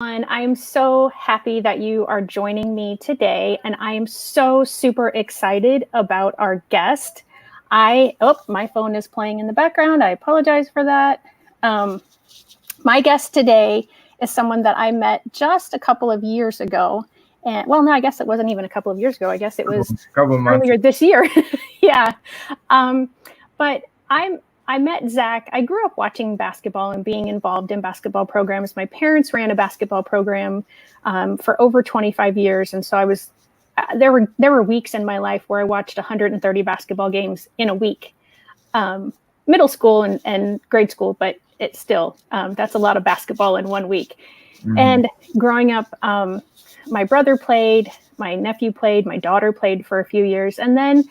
And I am so happy that you are joining me today, and I am so super excited about our guest. My phone is playing in the background. I apologize for that. Um, my guest today is someone that I met just a couple of years ago. And well, no, I guess it wasn't even a couple of years ago. I guess it was Couple of months. earlier this year. Yeah. Um, but I met Zach. I grew up watching basketball and being involved in basketball programs. My parents ran a basketball program for over 25 years, and so I was. There were weeks in my life where I watched 130 basketball games in a week, middle school and grade school, but it's still that's a lot of basketball in 1 week. Mhm. And growing up, my brother played, my nephew played, my daughter played for a few years, and then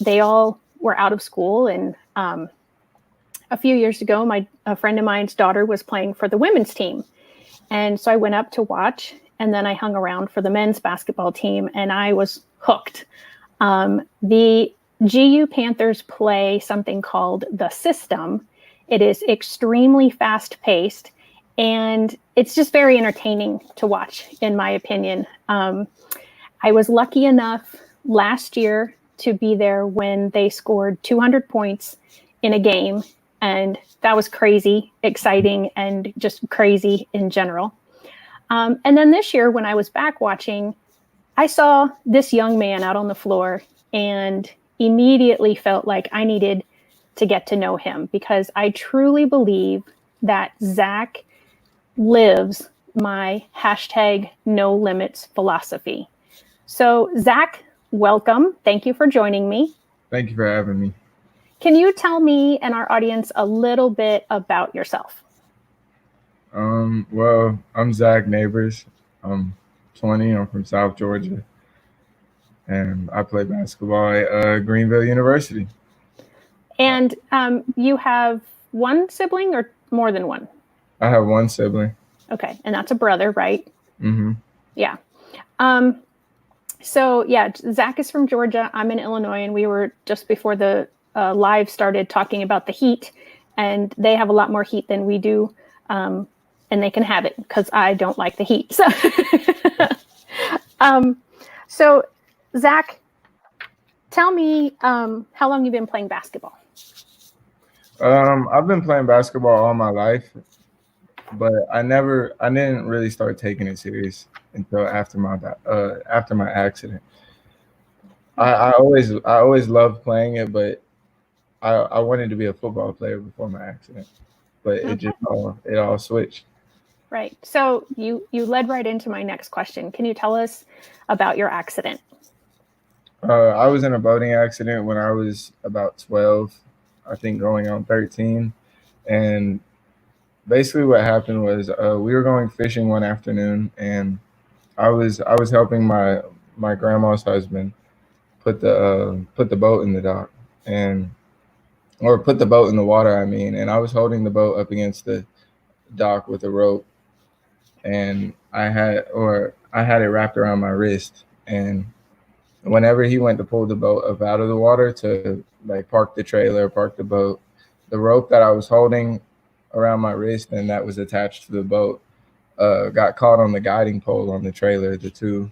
they all were out of school. And a few years ago, a friend of mine's daughter was playing for the women's team, and so I went up to watch. And then I hung around for the men's basketball team, and I was hooked. The GU Panthers play something called the system. It is extremely fast paced, and it's just very entertaining to watch, in my opinion. I was lucky enough last year to be there when they scored 200 points in a game, and that was crazy, exciting, and just crazy in general. And then this year, when I was back watching, I saw this young man out on the floor and immediately felt like I needed to get to know him, because I truly believe that Zach lives my hashtag no limits philosophy. So Zach, welcome. Thank you for joining me. Thank you for having me. Can you tell me and our audience a little bit about yourself? Well, I'm Zach Nabers. I'm 20. I'm from South Georgia, and I play basketball at Greenville University. And you have one sibling or more than one? I have one sibling. Okay, and that's a brother, right? Mm-hmm. Yeah. So yeah, Zach is from Georgia. I'm in Illinois, and we were just before the live started talking about the heat, and they have a lot more heat than we do, and they can have it because I don't like the heat. So, so Zach, tell me how long you've been playing basketball. I've been playing basketball all my life, but I didn't really start taking it serious until after my accident. I always loved playing it, but I wanted to be a football player before my accident. But it all switched. Right. So you led right into my next question. Can you tell us about your accident? I was in a boating accident when I was about 12, I think going on 13. And basically what happened was we were going fishing one afternoon, and I was helping my grandma's husband put the boat in the dock, and or put the boat in the water, I mean, and I was holding the boat up against the dock with a rope, and I had it wrapped around my wrist. And whenever he went to pull the boat up out of the water to like park the trailer, park the boat, the rope that I was holding around my wrist and that was attached to the boat got caught on the guiding pole on the trailer, the two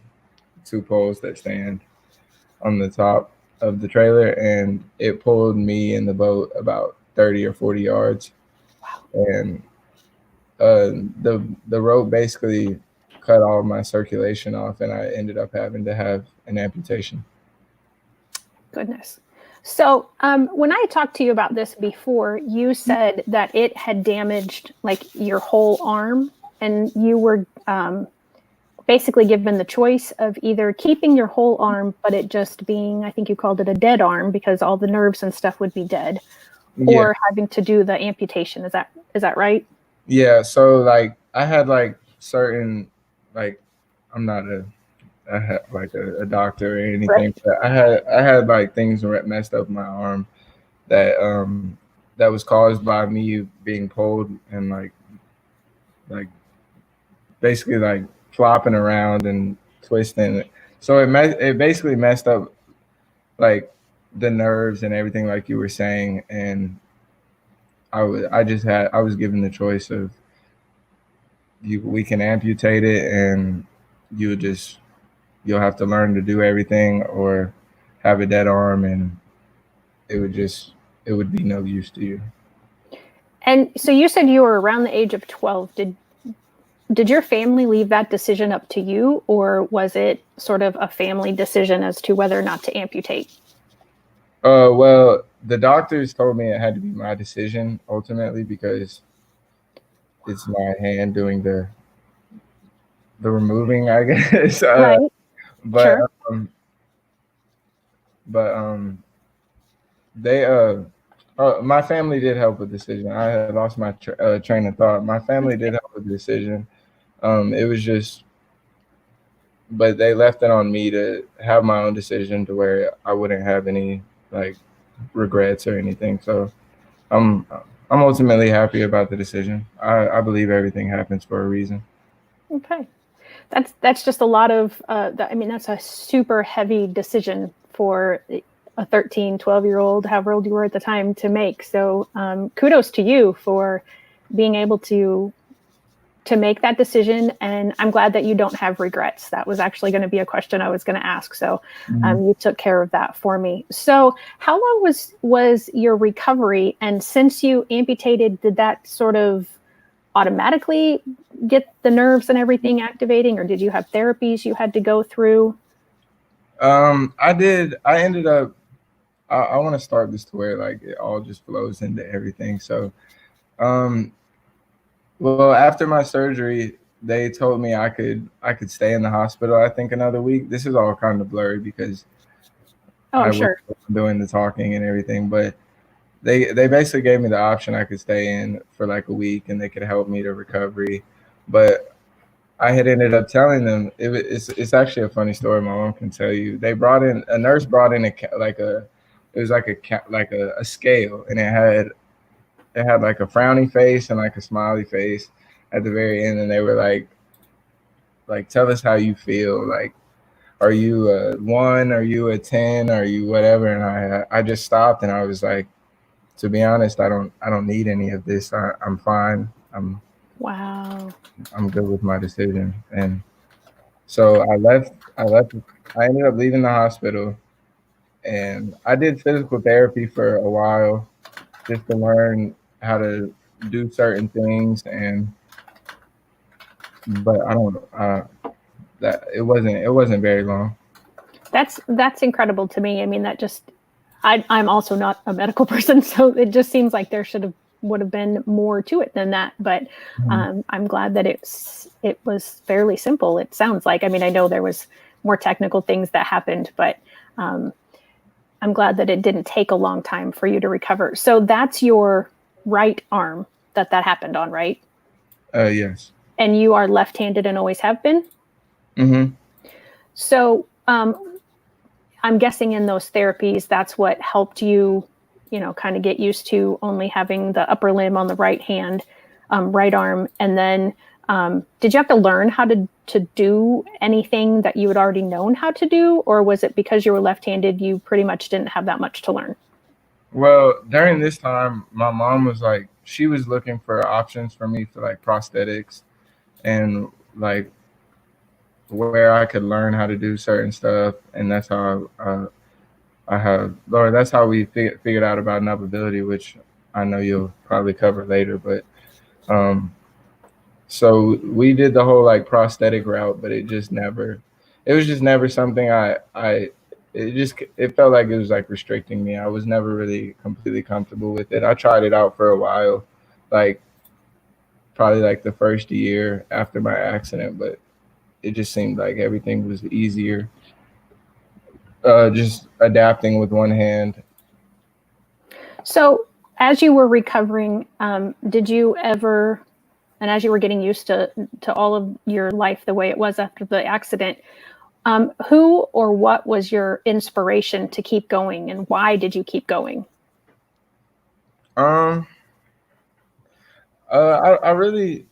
poles that stand on the top of the trailer, and it pulled me in the boat about 30 or 40 yards. And uh, the rope basically cut all my circulation off, and I ended up having to have an amputation. Goodness. So when I talked to you about this before, you said that it had damaged like your whole arm, and you were basically given the choice of either keeping your whole arm, but it just being, I think you called it a dead arm because all the nerves and stuff would be dead, Yeah, or having to do the amputation. Is that right? yeah. So like I had like certain like I'm not a doctor or anything, Right. but I had like things messed up my arm that that was caused by me being pulled and like basically like flopping around and twisting. So it basically messed up like the nerves and everything, like you were saying. And I was given the choice of we can amputate it, and you just you'll have to learn to do everything, or have a dead arm, and it would be no use to you. And so you said you were around the age of 12. Did your family leave that decision up to you, or was it sort of a family decision as to whether or not to amputate? Well, the doctors told me it had to be my decision ultimately, because it's my hand doing the removing, I guess. Right. But Sure. um, but they my family did help with the decision. I had lost my train of thought. My family did help with the decision. It was just, but they left it on me to have my own decision, to where I wouldn't have any like regrets or anything. So I'm I'm ultimately happy about the decision. I believe everything happens for a reason. Okay. That's just a lot of, I mean, that's a super heavy decision for a 13, 12-year-old, however old you were at the time, to make. So kudos to you for being able to make that decision. And I'm glad that you don't have regrets. That was actually going to be a question I was going to ask. So Mhm. you took care of that for me. So how long was your recovery? And since you amputated, did that sort of automatically get the nerves and everything activating, or did you have therapies you had to go through? I did. I ended up. I want to start this to where like it all just flows into everything. So, um, well, after my surgery, they told me I could stay in the hospital. I think another week. This is all kind of blurry because Oh, I I'm was sure. doing the talking and everything, but they basically gave me the option I could stay in for like a week, and they could help me to recovery. But I had ended up telling them it's actually a funny story. My mom can tell you. They brought in a nurse, brought in it was like a scale, and it had like a frowny face and like a smiley face at the very end, and they were like tell us how you feel, like are you a 1, are you a 10, are you whatever, and I just stopped, and I was like, to be honest, I don't need any of this. I'm fine. Wow. I'm good with my decision. And so I left I ended up leaving the hospital, and I did physical therapy for a while, just to learn how to do certain things. And but I don't that it wasn't very long. That's incredible to me. I mean, that just, I'm also not a medical person, so it just seems like there would have been more to it than that. But Mhm. I'm glad that it was fairly simple. It sounds like. I mean, I know there was more technical things that happened, but um, I'm glad that it didn't take a long time for you to recover. So that's your right arm that happened on, right? Yes. And you are left-handed and always have been. Hmm. So I'm guessing in those therapies, that's what helped you, kind of get used to only having the upper limb on the right hand, right arm. And then did you have to learn how to do anything that you had already known how to do? Or was it because you were left-handed, you pretty much didn't have that much to learn? Well, during this time, my mom was like, she was looking for options for me for like prosthetics, and like where I could learn how to do certain stuff. And that's how I have, Laura, that's how we figured out about navigability, which I know you'll probably cover later. But um, so we did the whole like prosthetic route, but it was just never something it felt like it was like restricting me. I was never really completely comfortable with it. I tried it out for a while, like probably like the first year after my accident, but it just seemed like everything was easier. Just adapting with one hand. So as you were recovering, did you ever, and as you were getting used to all of your life the way it was after the accident, who or what was your inspiration to keep going, and why did you keep going? Um, I really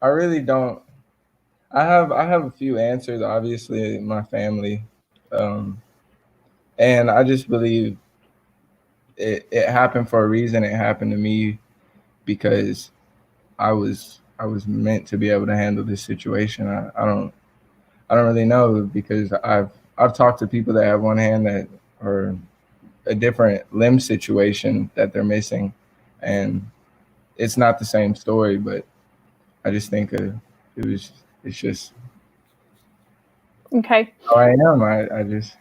don't. I have a few answers. Obviously, my family, um, and I just believe it happened for a reason. It happened to me because I was I was meant to be able to handle this situation. I don't really know, because I've talked to people that have one hand that are a different limb situation that they're missing, and it's not the same story. But I just think it's just Okay. how I am. I just,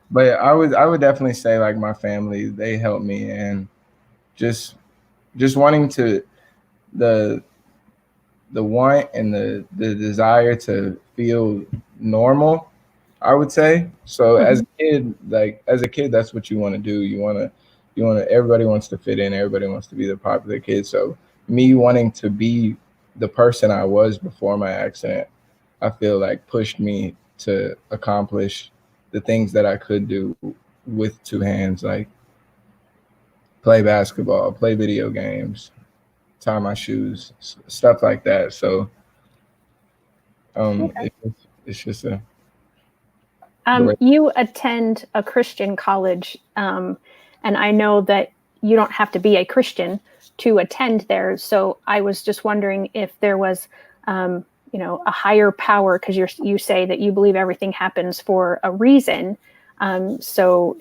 but I would definitely say, like, my family, they helped me, and just wanting to, the want and the desire to feel normal, I would say. So as a kid, that's what you want to do. You want to, everybody wants to fit in, everybody wants to be the popular kid. So me wanting to be the person I was before my accident, I feel like pushed me to accomplish the things that I could do with two hands, like play basketball, play video games, tie my shoes, stuff like that. So Okay. it's just the way. You attend a Christian college, and I know that you don't have to be a Christian to attend there. So I was just wondering if there was, a higher power, because you say that you believe everything happens for a reason. So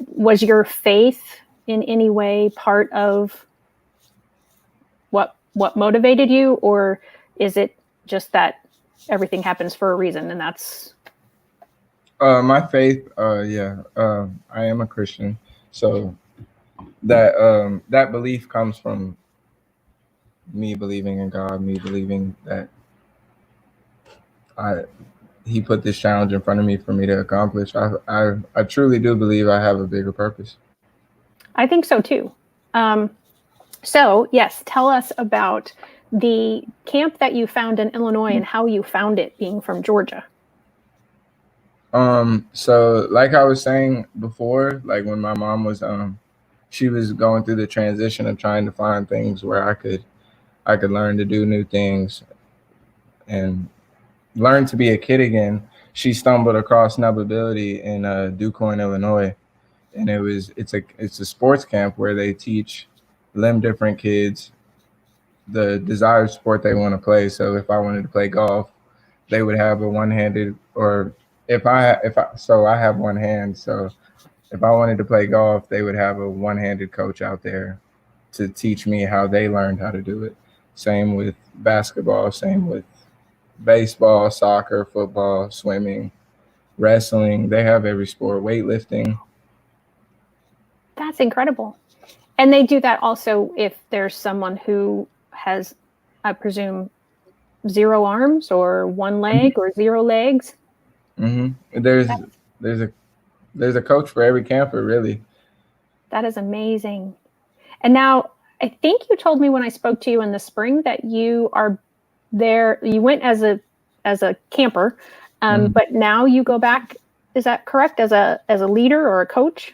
was your faith in any way part of what motivated you, or is it just that everything happens for a reason and that's My faith, I am a Christian, so that belief comes from me believing in God, me believing that He put this challenge in front of me for me to accomplish. I truly do believe I have a bigger purpose. I think so too. So yes, tell us about the camp that you found in Illinois and how you found it, being from Georgia. So like I was saying before, like when my mom was she was going through the transition of trying to find things where I could learn to do new things and learn to be a kid again. She stumbled across Nubability in DuQuoin, Illinois, and it's a sports camp where they teach limb different kids the desired sport they want to play. So if I wanted to play golf, they would have a one-handed, or so I have one hand. So if I wanted to play golf, they would have a one-handed coach out there to teach me how they learned how to do it. Same with basketball, same with baseball, soccer, football, swimming, wrestling. They have every sport, weightlifting. That's incredible. And they do that also if there's someone who has, I presume, 0 arms or 1 leg or 0 legs. Mm-hmm. There's a coach for every camper, really. That is amazing. And now I think you told me when I spoke to you in the spring that you are there. You went as a camper, but now you go back. Is that correct? As a leader or a coach?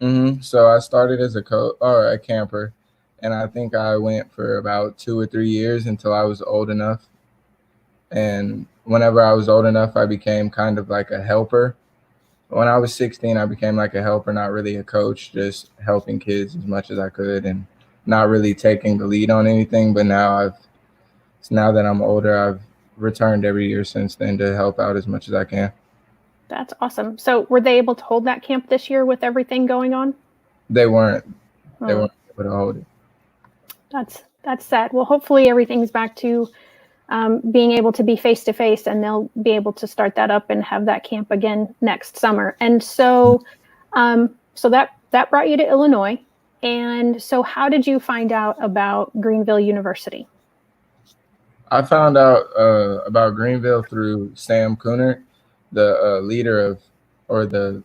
Mm-hmm. So I started as a coach or a camper, and I think I went for about 2 or 3 years until I was old enough. And whenever I was old enough, I became kind of like a helper. When I was 16, I became like a helper, not really a coach, just helping kids as much as I could and not really taking the lead on anything. But now that I'm older, I've returned every year since then to help out as much as I can. That's awesome. So were they able to hold that camp this year with everything going on? They weren't. They weren't able to hold it. That's sad. Well, hopefully everything's back to being able to be face to face, and they'll be able to start that up and have that camp again next summer. And so, so that brought you to Illinois. And so, how did you find out about Greenville University? I found out about Greenville through Sam Cooner, the leader of, or the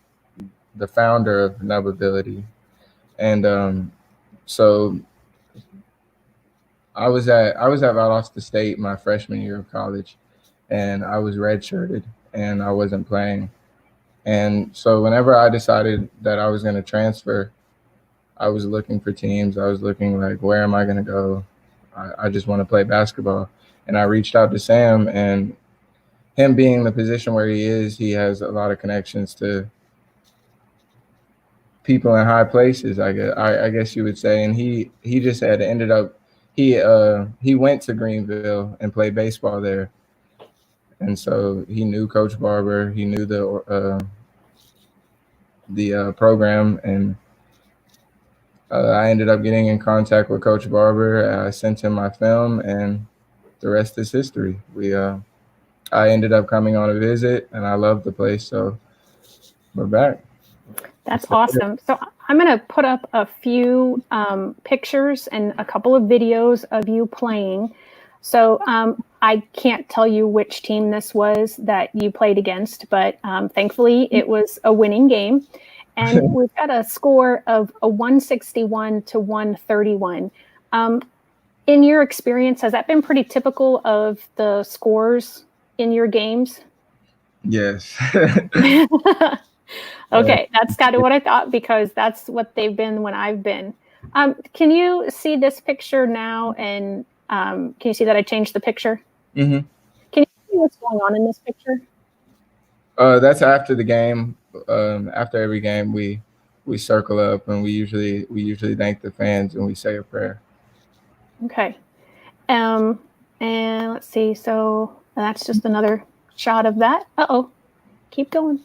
founder of Nubability. And so I was at Valdosta State my freshman year of college, and I was redshirted and I wasn't playing. And so whenever I decided that I was going to transfer, I was looking for teams. I was looking like, where am I going to go? I just want to play basketball. And I reached out to Sam, and him being in the position where he is, he has a lot of connections to people in high places, I guess you would say. And he just had ended up he went to Greenville and played baseball there, and so he knew Coach Barber. He knew the program, and I ended up getting in contact with Coach Barber. I sent him my film, and the rest is history. I ended up coming on a visit, and I loved the place, so we're back. That's awesome. So I'm going to put up a few pictures and a couple of videos of you playing. So I can't tell you which team this was that you played against, but thankfully it was a winning game. And we've got a score of a 161 to 131. In your experience, has that been pretty typical of the scores in your games? Yes. Okay, that's kind of what I thought, because that's what they've been when I've been. Can you see this picture now? And can you see that I changed the picture? Mm-hmm. Can you see what's going on in this picture? That's after the game. After every game, we circle up, and we usually thank the fans, and we say a prayer. Okay. And let's see. So that's just another shot of that. Uh-oh. Keep going.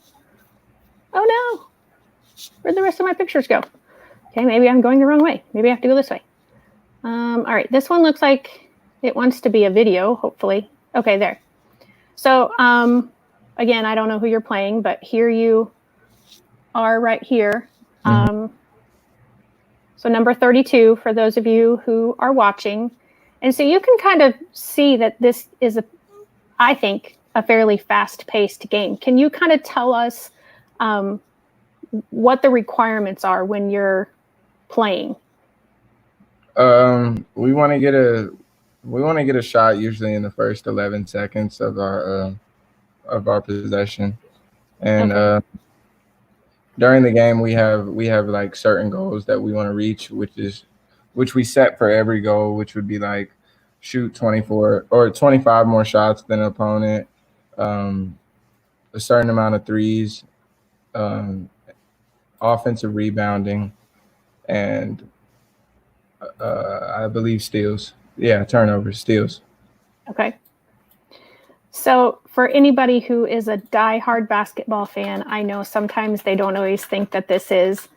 Oh no. Where'd the rest of my pictures go? Okay, maybe I'm going the wrong way. Maybe I have to go this way. All right, this one looks like it wants to be a video, hopefully. Okay, there. So again, I don't know who you're playing, but here you are right here. So number 32, for those of you who are watching. And so you can kind of see that this is, I think, a fairly fast-paced game. Can you kind of tell us what the requirements are when you're playing? We want to get a shot usually in the first 11 seconds of our possession, and okay. During the game we have like certain goals that we want to reach, which we set for every goal, which would be like shoot 24 or 25 more shots than an opponent, a certain amount of threes, offensive rebounding, and I believe steals. Yeah, turnovers, steals. Okay. So for anybody who is a diehard basketball fan, I know sometimes they don't always think that this is,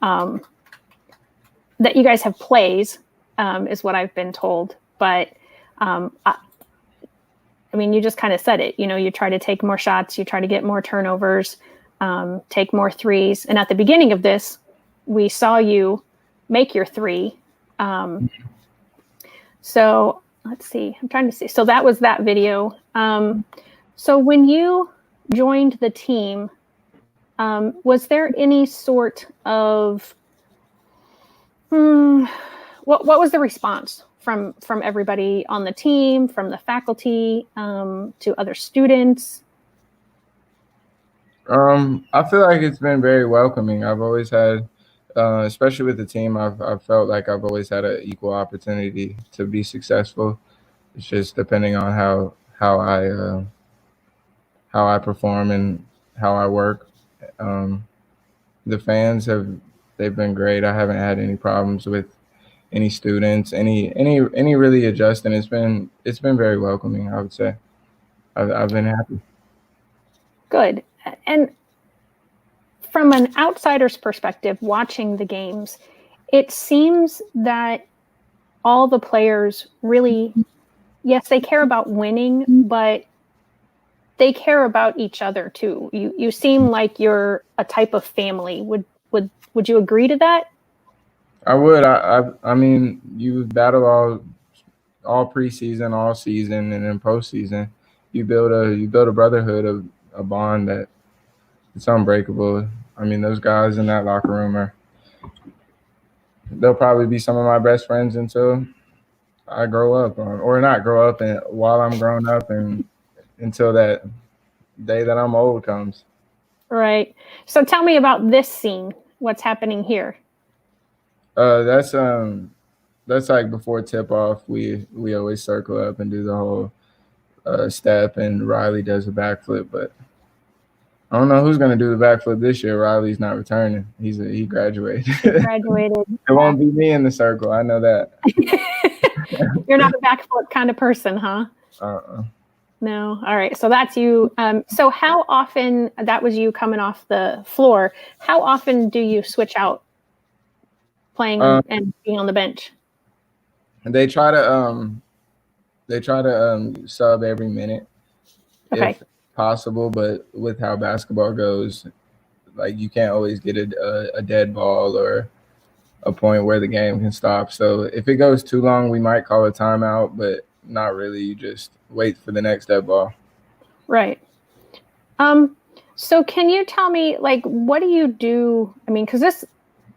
that you guys have plays, is what I've been told. But I mean, you just kind of said it. You know, you try to take more shots, you try to get more turnovers, take more threes. And at the beginning of this, we saw you make your three. So let's see, I'm trying to see. So that was that video. So when you joined the team, was there any sort of, what was the response from everybody on the team, from the faculty, to other students? I feel like it's been very welcoming. I've always had, especially with the team, I've felt like I've always had an equal opportunity to be successful. It's just depending on how I perform and how I work. The fans they've been great. I haven't had any problems with any students, any really adjusting. It's been very welcoming, I would say. I've been happy. Good. And from an outsider's perspective, watching the games, it seems that all the players really, yes, they care about winning, but they care about each other too. You seem like you're a type of family. Would you agree to that? I would. I mean, you battle all preseason, all season, and then postseason. You build a brotherhood, a bond that it's unbreakable. I mean, those guys in that locker room they'll probably be some of my best friends until I grow up, or not grow up, and while I'm growing up, and until that day that I'm old comes. Right. So tell me about this scene. What's happening here? That's like before tip off. We always circle up and do the whole step, and Riley does a backflip, but I don't know who's going to do the backflip this year. Riley's not returning. He graduated. He graduated. It won't be me in the circle. I know that. You're not a backflip kind of person, huh? No. All right. So that's you. So how often, that was you coming off the floor. How often do you switch out playing and being on the bench? They try to sub every minute if possible, but with how basketball goes, like you can't always get a dead ball or a point where the game can stop. So if it goes too long, we might call a timeout, but not really. You just wait for the next dead ball. Right. So can you tell me, like, what do you do? I mean, because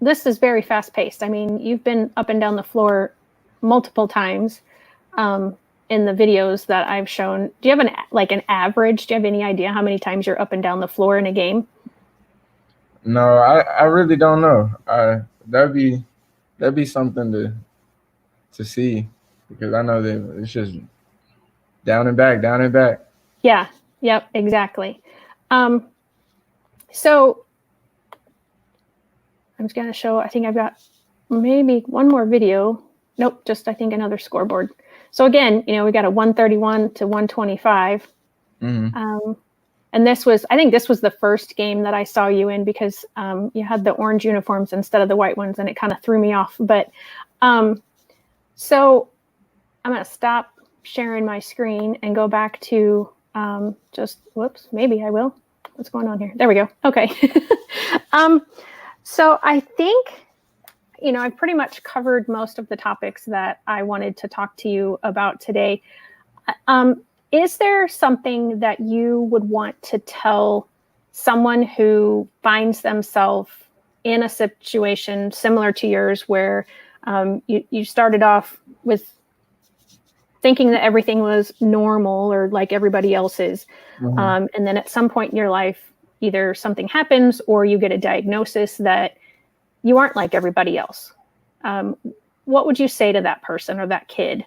this is very fast paced. I mean, you've been up and down the floor multiple times in the videos that I've shown. Do you have an average? Do you have any idea how many times you're up and down the floor in a game? No, I really don't know. That'd be something to see, because I know that it's just down and back, down and back. Yeah. Yep. Exactly. So I'm just going to show, I think I've got maybe one more video. Nope. Just, I think, another scoreboard. So again, we got a 131 to 125. Mm-hmm. And I think this was the first game that I saw you in, because you had the orange uniforms instead of the white ones, and it kind of threw me off. But so I'm going to stop sharing my screen and go back to whoops, maybe I will. What's going on here? There we go. Okay. So I think, I've pretty much covered most of the topics that I wanted to talk to you about today. Is there something that you would want to tell someone who finds themselves in a situation similar to yours, where you started off with thinking that everything was normal or like everybody else's, mm-hmm. And then at some point in your life, either something happens or you get a diagnosis that you aren't like everybody else? What would you say to that person or that kid?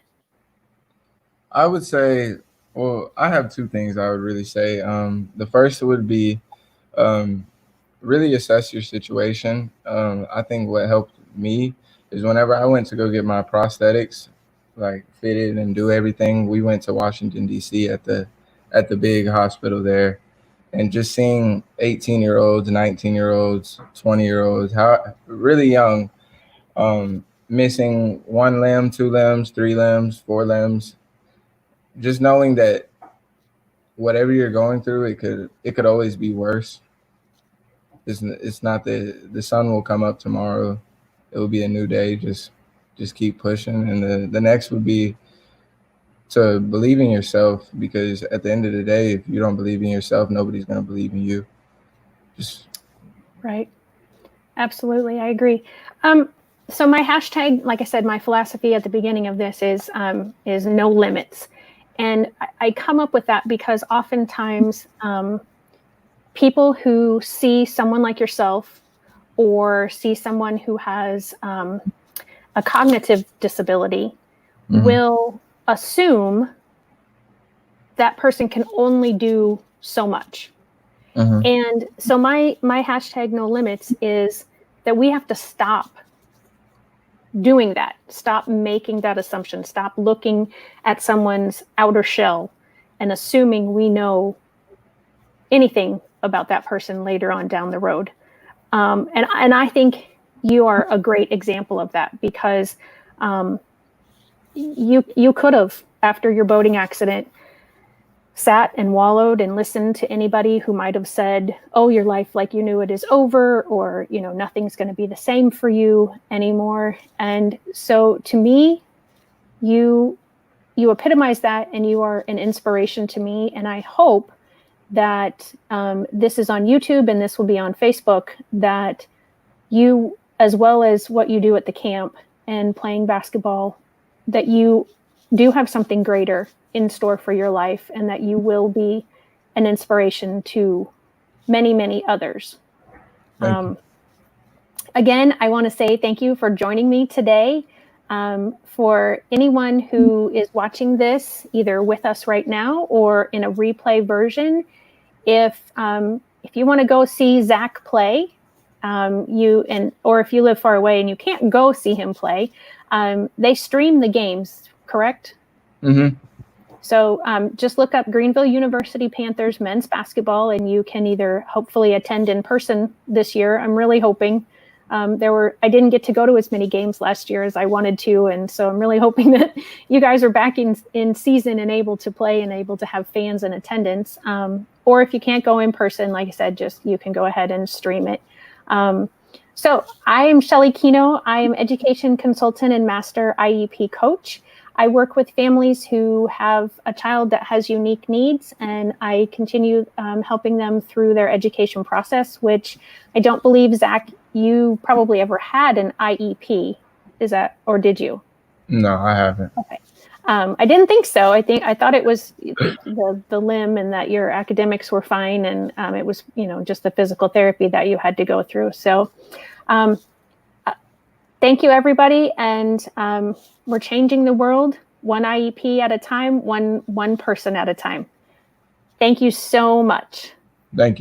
I would say, well, I have two things I would really say. The first would be really assess your situation. I think what helped me is whenever I went to go get my prosthetics, like fitted and do everything, we went to Washington, D.C. at the big hospital there, and just seeing 18-year-olds, 19-year-olds, 20-year-olds, really young, missing one limb, two limbs, three limbs, four limbs. Just knowing that whatever you're going through, it could always be worse. It's not that the sun will come up tomorrow. It will be a new day. Just keep pushing. And the next would be to believe in yourself, because at the end of the day, if you don't believe in yourself, nobody's going to believe in you. Right. Absolutely. I agree. So my hashtag, like I said, my philosophy at the beginning of this is no limits. And I come up with that because oftentimes people who see someone like yourself, or see someone who has a cognitive disability, mm-hmm. will assume that person can only do so much. Mm-hmm. And so my hashtag no limits is that we have to stop doing that. Stop making that assumption. Stop looking at someone's outer shell and assuming we know anything about that person later on down the road. And I think you are a great example of that, because you could have, after your boating accident, sat and wallowed and listened to anybody who might have said, oh, your life like you knew it is over, or, nothing's going to be the same for you anymore. And so to me, you epitomize that, and you are an inspiration to me. And I hope that this is on YouTube and this will be on Facebook, that you, as well as what you do at the camp and playing basketball, that you do have something greater in store for your life, and that you will be an inspiration to many, many others. Again, I want to say thank you for joining me today. For anyone who is watching this, either with us right now or in a replay version, if you want to go see Zach play, or if you live far away and you can't go see him play, they stream the games correct? Mm-hmm. So just look up Greenville University Panthers men's basketball, and you can either hopefully attend in person this year. I'm really hoping. I didn't get to go to as many games last year as I wanted to, and so I'm really hoping that you guys are back in season and able to play and able to have fans in attendance. Or if you can't go in person, like I said, you can go ahead and stream it. So I am Shelly Kino. I am education consultant and master IEP coach. I work with families who have a child that has unique needs, and I continue helping them through their education process, which I don't believe, Zach, you probably ever had an IEP. Is that, or did you? No, I haven't. Okay. I didn't think so. I thought it was the limb and that your academics were fine, and it was, just the physical therapy that you had to go through. So thank you, everybody. And we're changing the world one IEP at a time, one person at a time. Thank you so much. Thank you.